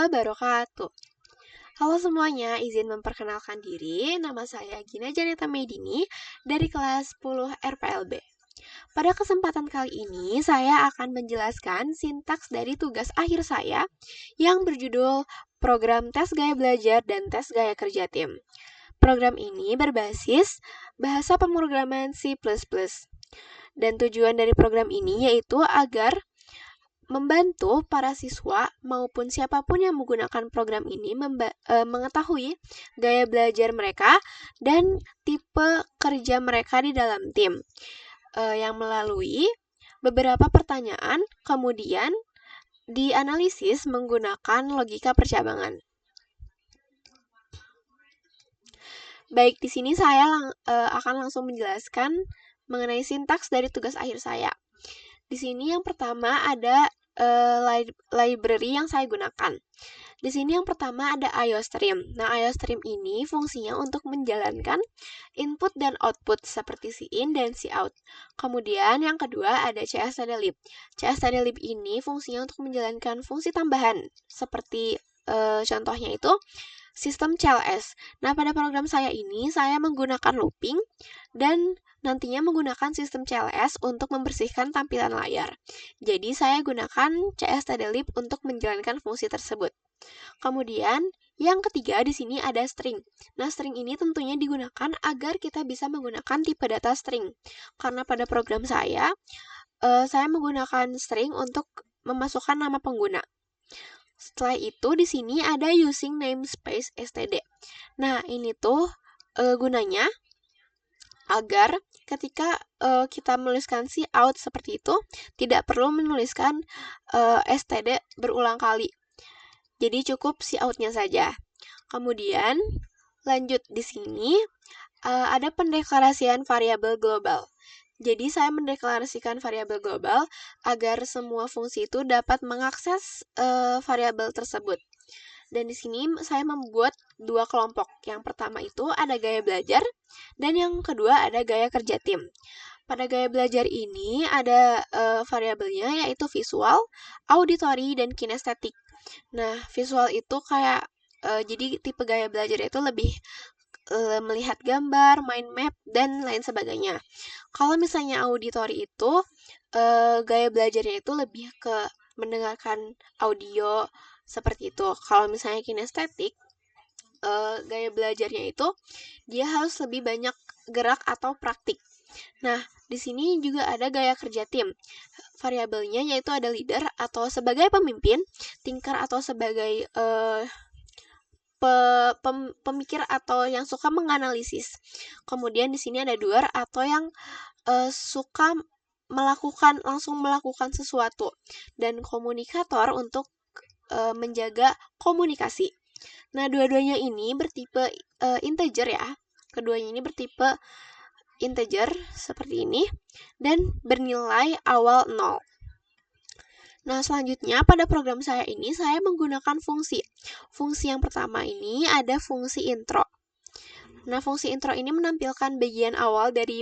wabarakatuh. Halo semuanya, izin memperkenalkan diri. Nama saya Gina Janeta Medini dari kelas 10 RPLB. Pada kesempatan kali ini, saya akan menjelaskan sintaks dari tugas akhir saya yang berjudul Program Tes Gaya Belajar dan Tes Gaya Kerja Tim. Program ini berbasis bahasa pemrograman C++. Dan tujuan dari program ini yaitu agar membantu para siswa maupun siapapun yang menggunakan program ini mengetahui gaya belajar mereka dan tipe kerja mereka di dalam tim yang melalui beberapa pertanyaan kemudian dianalisis menggunakan logika percabangan. Baik, di sini saya akan langsung menjelaskan mengenai sintaks dari tugas akhir saya. Di sini yang pertama ada library yang saya gunakan. Di sini yang pertama ada IOStream. Nah, IOStream ini fungsinya untuk menjalankan input dan output seperti cin dan cout. Kemudian yang kedua ada cstdlib. Cstdlib ini fungsinya untuk menjalankan fungsi tambahan seperti contohnya itu sistem CLS. Nah, pada program saya ini, saya menggunakan looping dan nantinya menggunakan sistem CLS untuk membersihkan tampilan layar. Jadi, saya gunakan cstdlib untuk menjalankan fungsi tersebut. Kemudian, yang ketiga di sini ada string. Nah, string ini tentunya digunakan agar kita bisa menggunakan tipe data string. Karena pada program saya menggunakan string untuk memasukkan nama pengguna. Setelah itu di sini ada using namespace std. Nah, ini tuh gunanya agar ketika kita menuliskan cout seperti itu tidak perlu menuliskan std berulang kali. Jadi cukup cout-nya saja. Kemudian lanjut di sini ada pendeklarasian variabel global. Jadi saya mendeklarasikan variabel global agar semua fungsi itu dapat mengakses variabel tersebut. Dan di sini saya membuat dua kelompok. Yang pertama itu ada gaya belajar dan yang kedua ada gaya kerja tim. Pada gaya belajar ini ada variabelnya yaitu visual, auditory, dan kinestetik. Nah, visual itu kayak jadi tipe gaya belajar itu lebih melihat gambar, mind map, dan lain sebagainya. Kalau misalnya auditory itu, gaya belajarnya itu lebih ke mendengarkan audio, seperti itu. Kalau misalnya kinestetik, gaya belajarnya itu, dia harus lebih banyak gerak atau praktik. Nah, di sini juga ada gaya kerja tim. Variabelnya yaitu ada leader atau sebagai pemimpin, thinker atau sebagai pemikir atau yang suka menganalisis. Kemudian di sini ada doer atau yang suka langsung melakukan sesuatu, dan komunikator untuk menjaga komunikasi. Nah, dua-duanya ini bertipe integer ya. Keduanya ini bertipe integer seperti ini dan bernilai awal 0. Nah, selanjutnya pada program saya ini saya menggunakan fungsi. Fungsi yang pertama ini ada fungsi intro. Nah, fungsi intro ini menampilkan bagian awal dari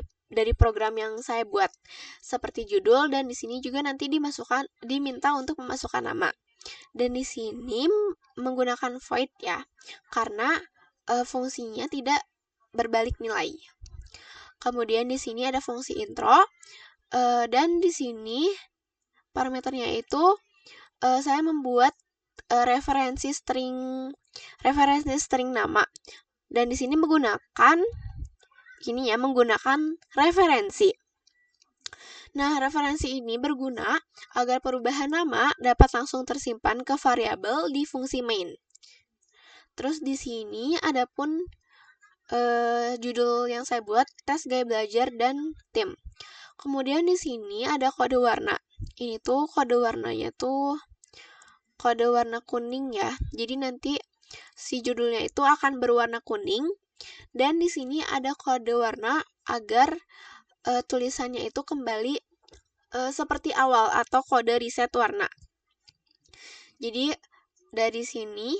program yang saya buat, seperti judul, dan di sini juga nanti diminta untuk memasukkan nama. Dan di sini menggunakan void ya, karena fungsinya tidak berbalik nilai. Kemudian di sini ada fungsi intro, dan di sini parameternya itu saya membuat referensi string nama, dan di sini menggunakan referensi. Nah, referensi ini berguna agar perubahan nama dapat langsung tersimpan ke variabel di fungsi main. Terus di sini ada pun judul yang saya buat, tes gaya belajar dan tim. Kemudian di sini ada kode warna. Ini tuh kode warnanya tuh kode warna kuning ya. Jadi nanti si judulnya itu akan berwarna kuning, dan di sini ada kode warna agar tulisannya itu kembali seperti awal atau kode reset warna. Jadi dari sini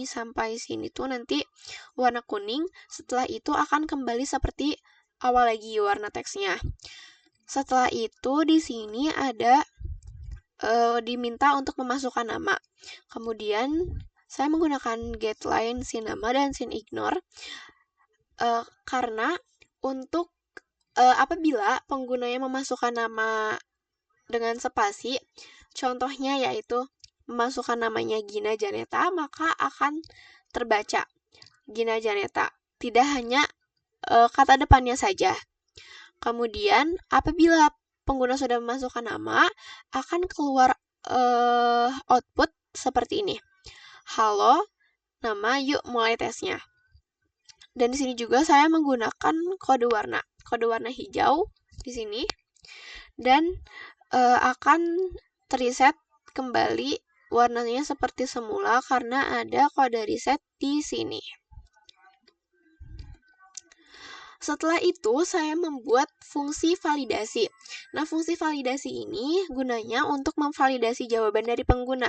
sampai sini tuh nanti warna kuning, setelah itu akan kembali seperti awal lagi warna teksnya. Setelah itu di sini ada diminta untuk memasukkan nama. Kemudian saya menggunakan getLine sinNama dan sinIgnore karena untuk apabila penggunanya memasukkan nama dengan spasi, contohnya yaitu memasukkan namanya Gina Janeta, maka akan terbaca Gina Janeta, tidak hanya kata depannya saja. Kemudian apabila pengguna sudah memasukkan nama, akan keluar output seperti ini. Halo, nama, yuk mulai tesnya. Dan di sini juga saya menggunakan kode warna hijau di sini, dan akan reset kembali warnanya seperti semula karena ada kode reset di sini. Setelah itu, saya membuat fungsi validasi. Nah, fungsi validasi ini gunanya untuk memvalidasi jawaban dari pengguna.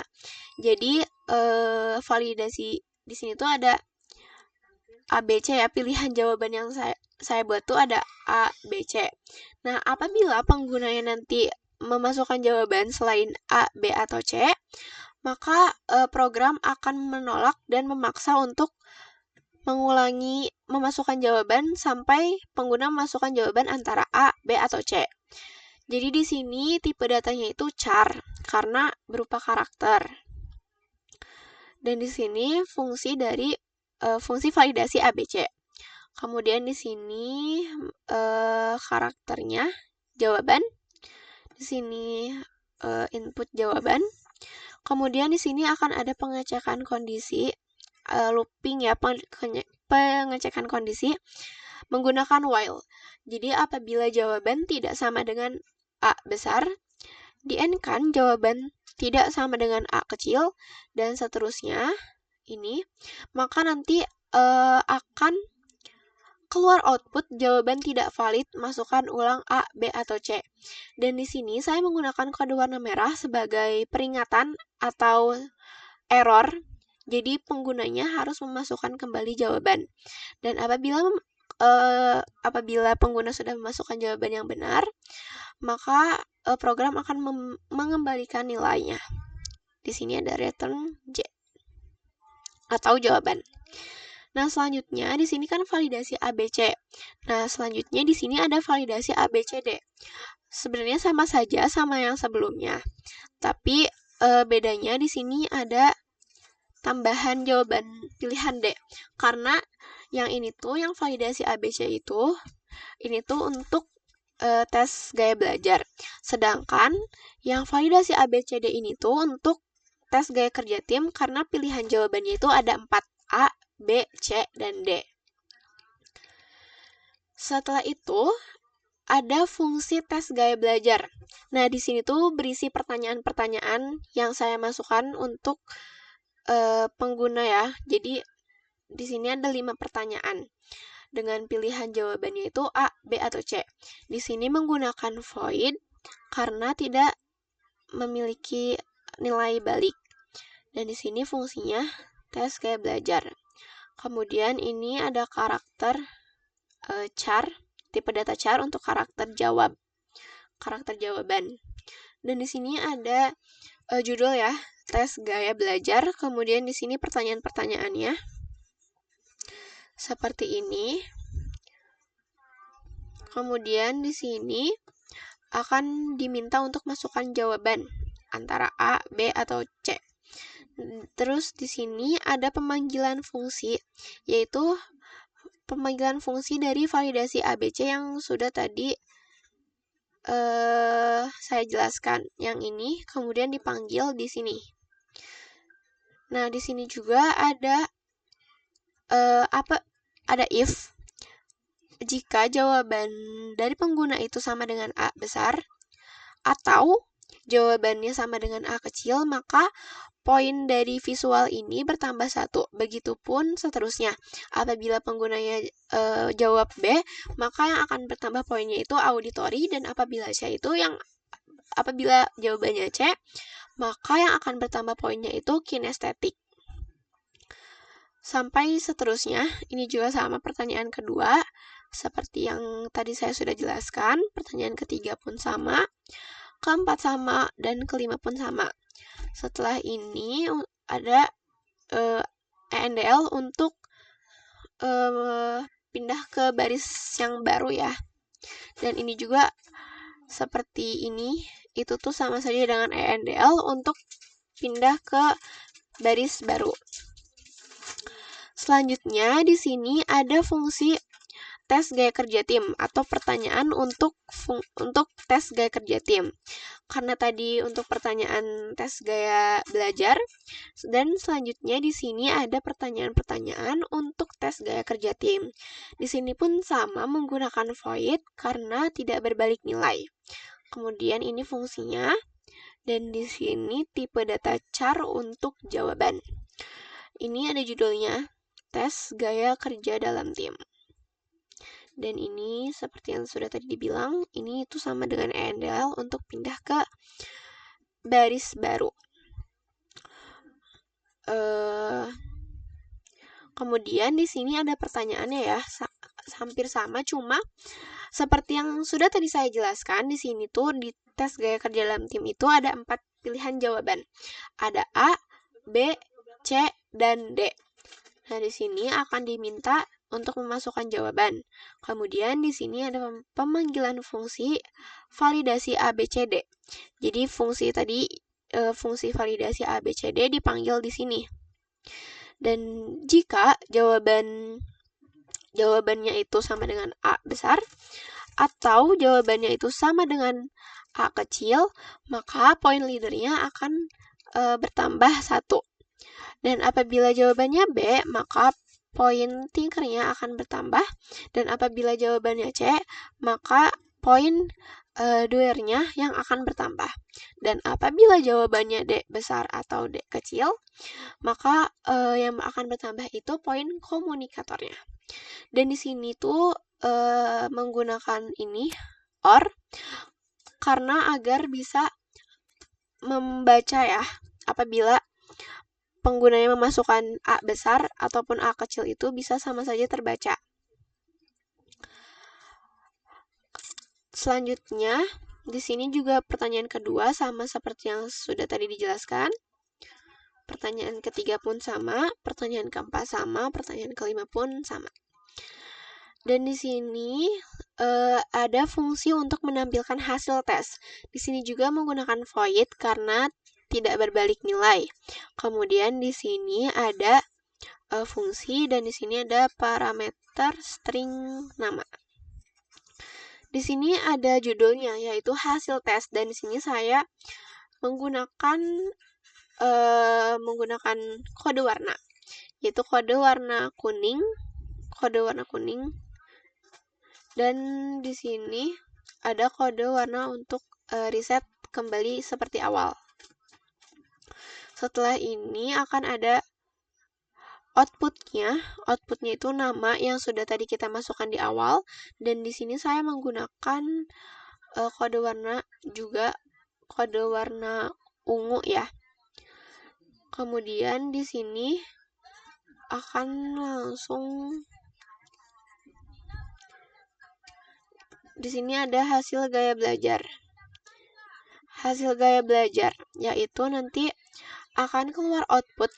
Jadi, validasi di sini tuh ada A, B, C ya, pilihan jawaban yang saya buat tuh ada A, B, C. Nah, apabila penggunanya nanti memasukkan jawaban selain A, B, atau C, maka program akan menolak dan memaksa untuk mengulangi memasukkan jawaban sampai pengguna memasukkan jawaban antara A, B, atau C. Jadi di sini tipe datanya itu char karena berupa karakter. Dan di sini fungsi dari fungsi validasi ABC. Kemudian di sini karakternya jawaban. Di sini input jawaban. Kemudian di sini akan ada pengecekan kondisi, looping ya, pengecekan kondisi menggunakan while. Jadi apabila jawaban tidak sama dengan A besar, di-end-kan jawaban tidak sama dengan A kecil, dan seterusnya ini, maka nanti akan keluar output jawaban tidak valid, masukkan ulang A, B, atau C. Dan di sini saya menggunakan kode warna merah sebagai peringatan atau error. Jadi penggunanya harus memasukkan kembali jawaban. Dan apabila pengguna sudah memasukkan jawaban yang benar, maka program akan mengembalikan nilainya. Di sini ada return J atau jawaban. Nah, selanjutnya di sini kan validasi ABC. Nah, selanjutnya di sini ada validasi ABCD. Sebenarnya sama saja sama yang sebelumnya. Tapi bedanya di sini ada tambahan jawaban pilihan D. Karena yang ini tuh, yang validasi ABC itu, ini tuh untuk tes gaya belajar. Sedangkan yang validasi ABCD ini tuh untuk tes gaya kerja tim karena pilihan jawabannya itu ada 4, A, B, C, dan D. Setelah itu, ada fungsi tes gaya belajar. Nah, di sini tuh berisi pertanyaan-pertanyaan yang saya masukkan untuk pengguna ya. Jadi, di sini ada 5 pertanyaan. Dengan pilihan jawabannya itu A, B, atau C. Di sini menggunakan void karena tidak memiliki nilai balik. Dan di sini fungsinya tes gaya belajar. Kemudian ini ada karakter char, tipe data char untuk karakter jawaban. Dan di sini ada judul ya, tes gaya belajar. Kemudian di sini pertanyaan-pertanyaannya seperti ini. Kemudian di sini akan diminta untuk masukkan jawaban antara A, B, atau C. Terus di sini ada pemanggilan fungsi, yaitu pemanggilan fungsi dari validasi ABC yang sudah tadi saya jelaskan. Yang ini kemudian dipanggil di sini. Nah, di sini juga ada ada if. Jika jawaban dari pengguna itu sama dengan A besar atau jawabannya sama dengan A kecil, maka poin dari visual ini bertambah 1. Begitupun seterusnya. Apabila penggunanya jawab B, maka yang akan bertambah poinnya itu auditory, dan apabila jawabannya C, maka yang akan bertambah poinnya itu kinestetik. Sampai seterusnya. Ini juga sama pertanyaan kedua. Seperti yang tadi saya sudah jelaskan, pertanyaan ketiga pun sama. keempat sama, dan kelima pun sama. Setelah ini ada ENDL untuk pindah ke baris yang baru ya. Dan ini juga seperti ini, itu tuh sama saja dengan ENDL untuk pindah ke baris baru. Selanjutnya di sini ada fungsi tes gaya kerja tim atau pertanyaan untuk tes gaya kerja tim. Karena tadi untuk pertanyaan tes gaya belajar, dan selanjutnya di sini ada pertanyaan-pertanyaan untuk tes gaya kerja tim. Di sini pun sama menggunakan void karena tidak berbalik nilai. Kemudian ini fungsinya, dan di sini tipe data char untuk jawaban. Ini ada judulnya, tes gaya kerja dalam tim. Dan ini seperti yang sudah tadi dibilang, ini itu sama dengan ENDL untuk pindah ke baris baru. Kemudian di sini ada pertanyaannya ya, hampir sama, cuma seperti yang sudah tadi saya jelaskan, di sini tuh di tes gaya kerja dalam tim itu ada 4 pilihan jawaban. Ada A, B, C, dan D. Nah, di sini akan diminta untuk memasukkan jawaban. Kemudian di sini ada pemanggilan fungsi validasi ABCD. Jadi fungsi tadi, fungsi validasi ABCD dipanggil di sini. Dan jika jawabannya itu sama dengan A besar atau jawabannya itu sama dengan A kecil, maka poin leadernya akan bertambah 1. Dan apabila jawabannya B, maka poin tinkernya akan bertambah. Dan apabila jawabannya C, maka poin doernya yang akan bertambah. Dan apabila jawabannya D besar atau D kecil, maka yang akan bertambah itu poin komunikatornya. Dan di sini tuh menggunakan ini OR karena agar bisa membaca ya, apabila penggunanya memasukkan A besar ataupun A kecil itu bisa sama saja terbaca. Selanjutnya, di sini juga pertanyaan kedua sama seperti yang sudah tadi dijelaskan. Pertanyaan ketiga pun sama, pertanyaan keempat sama, pertanyaan kelima pun sama. Dan di sini ada fungsi untuk menampilkan hasil tes. Di sini juga menggunakan void karena tidak berbalik nilai. Kemudian di sini ada fungsi, dan di sini ada parameter string nama. Di sini ada judulnya yaitu hasil tes, dan di sini saya menggunakan kode warna, yaitu kode warna kuning, dan di sini ada kode warna untuk reset kembali seperti awal. Setelah ini akan ada outputnya itu nama yang sudah tadi kita masukkan di awal, dan di sini saya menggunakan kode warna juga, kode warna ungu ya. Kemudian di sini akan langsung, di sini ada hasil gaya belajar. Hasil gaya belajar yaitu nanti akan keluar output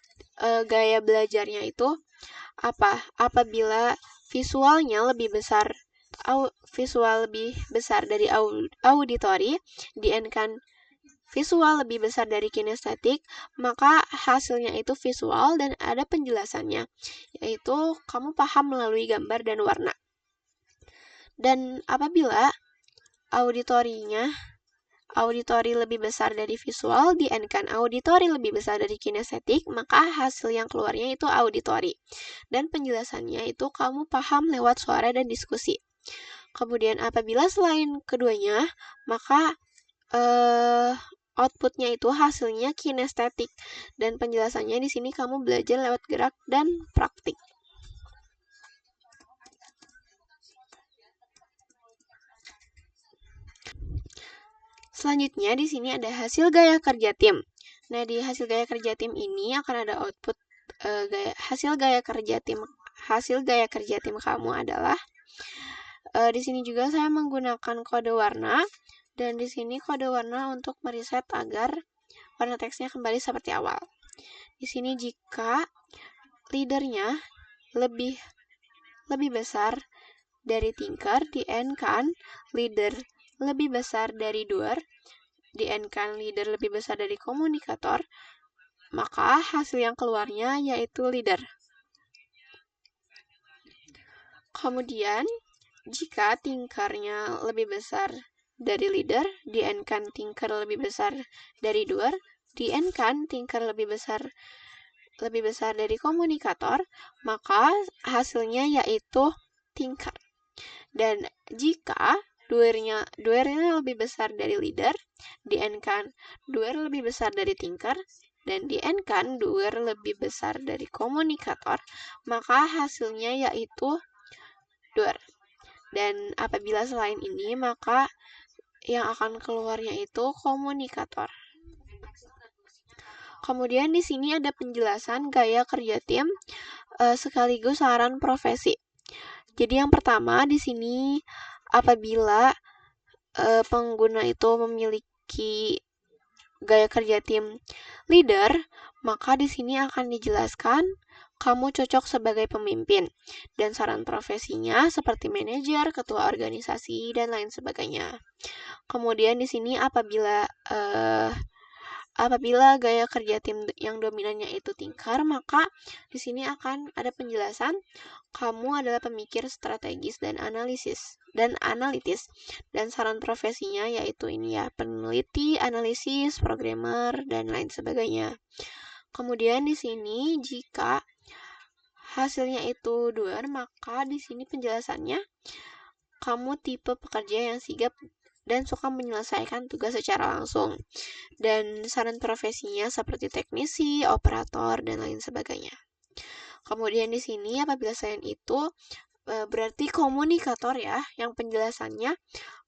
gaya belajarnya itu apa? Apabila visualnya lebih besar, visual lebih besar dari auditory, di-n-kan visual lebih besar dari kinestetik, maka hasilnya itu visual dan ada penjelasannya, yaitu kamu paham melalui gambar dan warna. Dan apabila auditory lebih besar dari visual, di-n-kan auditory lebih besar dari kinestetik, maka hasil yang keluarnya itu auditory. Dan penjelasannya itu kamu paham lewat suara dan diskusi. Kemudian apabila selain keduanya, maka outputnya itu hasilnya kinestetik. Dan penjelasannya di sini kamu belajar lewat gerak dan praktik. Selanjutnya di sini ada hasil gaya kerja tim. Nah, di hasil gaya kerja tim ini akan ada output hasil gaya kerja tim kamu adalah di sini juga saya menggunakan kode warna Dan di sini kode warna untuk mereset agar warna teksnya kembali seperti awal. Di sini jika leadernya lebih besar dari thinker, di end kan leader lebih besar dari doer, di end kan leader lebih besar dari komunikator, maka hasil yang keluarnya yaitu leader. Kemudian, jika thinkernya lebih besar dari leader, di end kan thinker lebih besar dari doer, di end kan thinker lebih besar dari komunikator, maka hasilnya yaitu thinker. Dan jika doernya lebih besar dari leader, di end kan doer lebih besar dari thinker, dan di end kan doer lebih besar dari komunikator, maka hasilnya yaitu doer. Dan apabila selain ini, maka yang akan keluarnya itu komunikator. Kemudian di sini ada penjelasan gaya kerja tim sekaligus saran profesi. Jadi yang pertama di sini apabila pengguna itu memiliki gaya kerja tim leader, maka di sini akan dijelaskan kamu cocok sebagai pemimpin dan saran profesinya seperti manajer, ketua organisasi dan lain sebagainya. Kemudian di sini apabila gaya kerja tim yang dominannya itu thinker, maka di sini akan ada penjelasan kamu adalah pemikir strategis dan analitis. Dan saran profesinya yaitu ini ya, peneliti, analisis, programmer dan lain sebagainya. Kemudian di sini jika hasilnya itu doer, maka di sini penjelasannya kamu tipe pekerja yang sigap dan suka menyelesaikan tugas secara langsung. Dan saran profesinya seperti teknisi, operator, dan lain sebagainya. Kemudian di sini apabila selain itu berarti komunikator ya, yang penjelasannya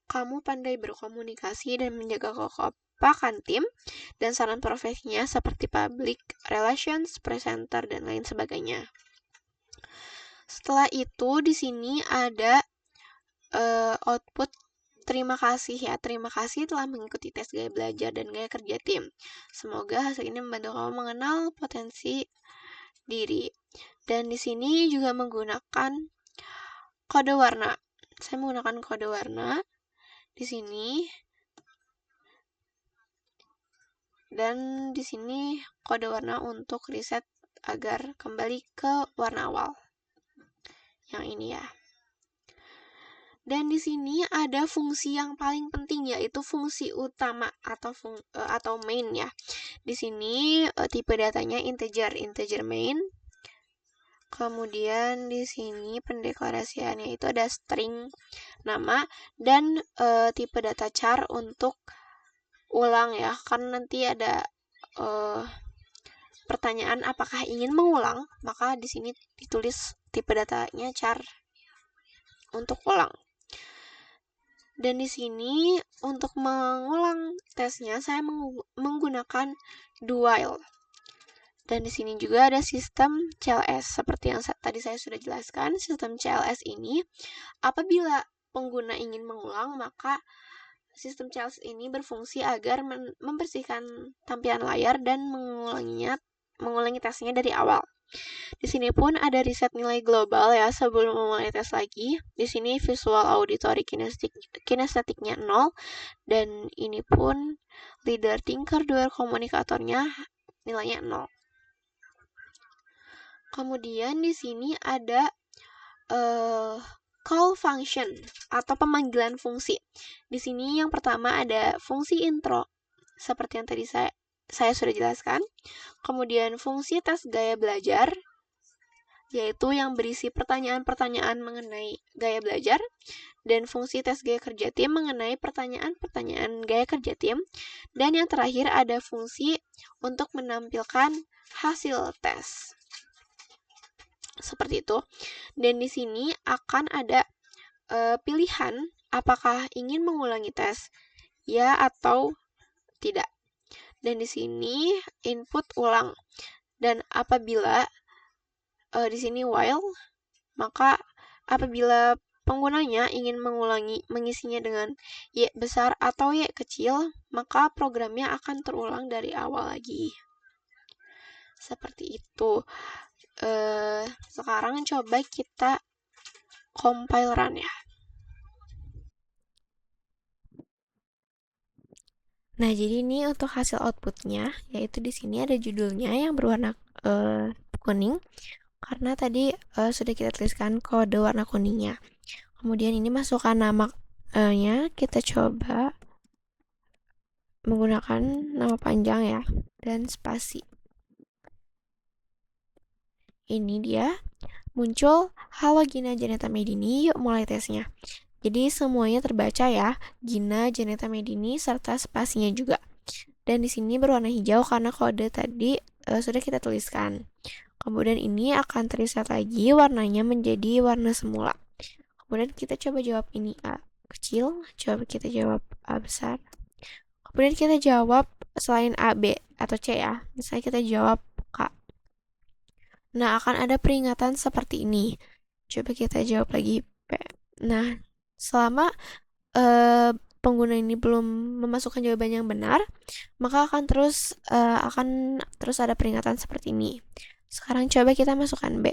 kamu pandai berkomunikasi dan menjaga kekompakan tim, dan saran profesinya seperti public relations, presenter, dan lain sebagainya. Setelah itu di sini ada output. Terima kasih ya, terima kasih telah mengikuti tes gaya belajar dan gaya kerja tim. Semoga hasil ini membantu kamu mengenal potensi diri. Dan di sini juga menggunakan kode warna. Saya menggunakan kode warna di sini. Dan di sini kode warna untuk reset agar kembali ke warna awal. Yang ini ya. Dan di sini ada fungsi yang paling penting, yaitu fungsi utama atau main ya. Di sini tipe datanya integer main. Kemudian di sini pendeklarasiannya itu ada string nama dan tipe data char untuk ulang ya. Karena nanti ada pertanyaan apakah ingin mengulang, maka di sini ditulis tipe datanya char untuk ulang. Dan di sini untuk mengulang tesnya saya menggunakan do while. Dan di sini juga ada sistem CLS seperti yang tadi saya sudah jelaskan. Sistem CLS ini apabila pengguna ingin mengulang, maka sistem CLS ini berfungsi agar membersihkan tampilan layar dan mengulangi tesnya dari awal. Di sini pun ada riset nilai global ya sebelum memulai tes lagi. Di sini visual auditory kinestetiknya 0 dan ini pun leader, thinker, doer, komunikatornya nilainya 0. Kemudian di sini ada call function atau pemanggilan fungsi. Di sini yang pertama ada fungsi intro seperti yang tadi saya sudah jelaskan. Kemudian fungsi tes gaya belajar, yaitu yang berisi pertanyaan-pertanyaan mengenai gaya belajar, dan fungsi tes gaya kerja tim mengenai pertanyaan-pertanyaan gaya kerja tim, dan yang terakhir ada fungsi untuk menampilkan hasil tes. Seperti itu. Dan di sini akan ada pilihan apakah ingin mengulangi tes, ya atau tidak. Dan di sini input ulang. Dan apabila di sini while, maka apabila penggunanya ingin mengisinya dengan Y besar atau Y kecil, maka programnya akan terulang dari awal lagi. Seperti itu. Sekarang coba kita compile run ya. Nah, jadi ini untuk hasil outputnya, yaitu di sini ada judulnya yang berwarna kuning, karena tadi sudah kita tuliskan kode warna kuningnya. Kemudian ini masukkan namanya, kita coba menggunakan nama panjang ya, dan spasi. Ini dia, muncul, halo Gina Janeta Medini, yuk mulai tesnya. Jadi semuanya terbaca ya, Gina Janeta Medini serta spasinya juga. Dan di sini berwarna hijau karena kode tadi sudah kita tuliskan. Kemudian ini akan terlihat lagi warnanya menjadi warna semula. Kemudian kita coba jawab ini A kecil, coba kita jawab A besar. Kemudian kita jawab selain A, B, atau C ya. Misalnya kita jawab K. Nah, akan ada peringatan seperti ini. Coba kita jawab lagi P. Nah, selama pengguna ini belum memasukkan jawaban yang benar, maka akan terus ada peringatan seperti ini. Sekarang coba kita masukkan B.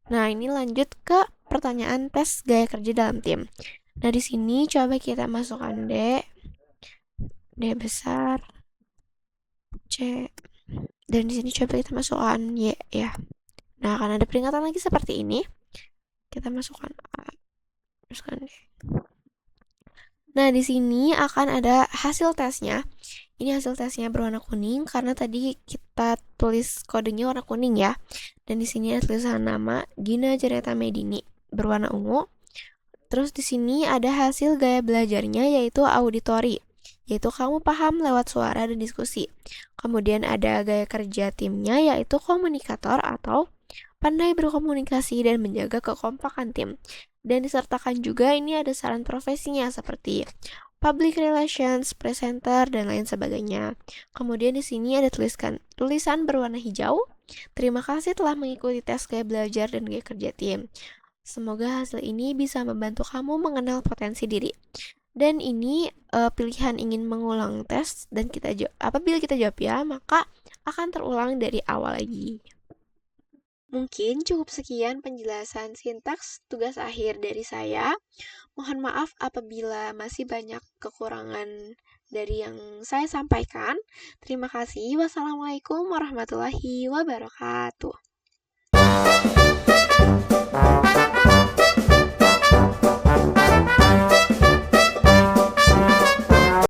Nah, ini lanjut ke pertanyaan tes gaya kerja dalam tim. Nah, di sini coba kita masukkan D besar, C, dan di sini coba kita masukkan Y ya. Nah, akan ada peringatan lagi seperti ini. Kita masukkan A, masukkan D. Nah, di sini akan ada hasil tesnya. Ini hasil tesnya berwarna kuning karena tadi kita tulis kodenya warna kuning ya. Dan di sini ada tulisan nama Gina Janeta Medini berwarna ungu. Terus di sini ada hasil gaya belajarnya yaitu auditori, yaitu kamu paham lewat suara dan diskusi. Kemudian ada gaya kerja timnya yaitu komunikator atau pandai berkomunikasi dan menjaga kekompakan tim. Dan disertakan juga ini ada saran profesinya seperti public relations, presenter, dan lain sebagainya. Kemudian di sini ada tulisan berwarna hijau. Terima kasih telah mengikuti tes gaya belajar dan gaya kerja tim. Semoga hasil ini bisa membantu kamu mengenal potensi diri. Dan ini pilihan ingin mengulang tes dan apabila kita jawab ya, maka akan terulang dari awal lagi. Mungkin cukup sekian penjelasan sintaks tugas akhir dari saya. Mohon maaf apabila masih banyak kekurangan dari yang saya sampaikan. Terima kasih. Wassalamualaikum warahmatullahi wabarakatuh.